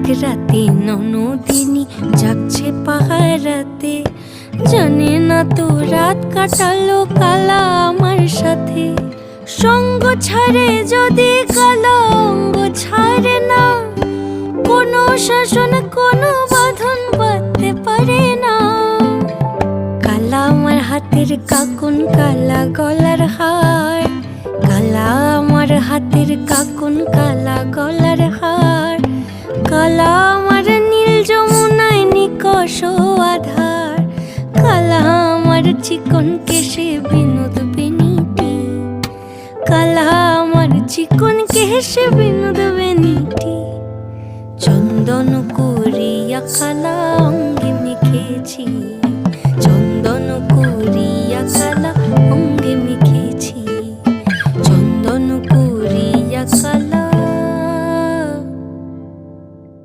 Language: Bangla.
এক রাতে ননদিনী যাচ্ছে পাহারাতে, জানে না তো রাত কাটালো কালা আমার সাথে। সঙ্গ ছাড়ে যদি কালা অঙ্গ ছাড়ে না, কোনো শাসন কোনো বাঁধন বাঁধতে পারে না। কালা আমার হাতের কাকুন কালা গলার হার, কালা আমার হাতের কাকুন কালা গলার হার, কালা আমার নীল যমুনায় নিকষ আধার, কালা আমার চিকন কেশে বিনোদ বেনিটি, কালা আমার চিকন কেশে বিনোদ বেনিটি। চন্দন করিয়া কালা অঙ্গে মেখেছি, চন্দন করিয়া কালা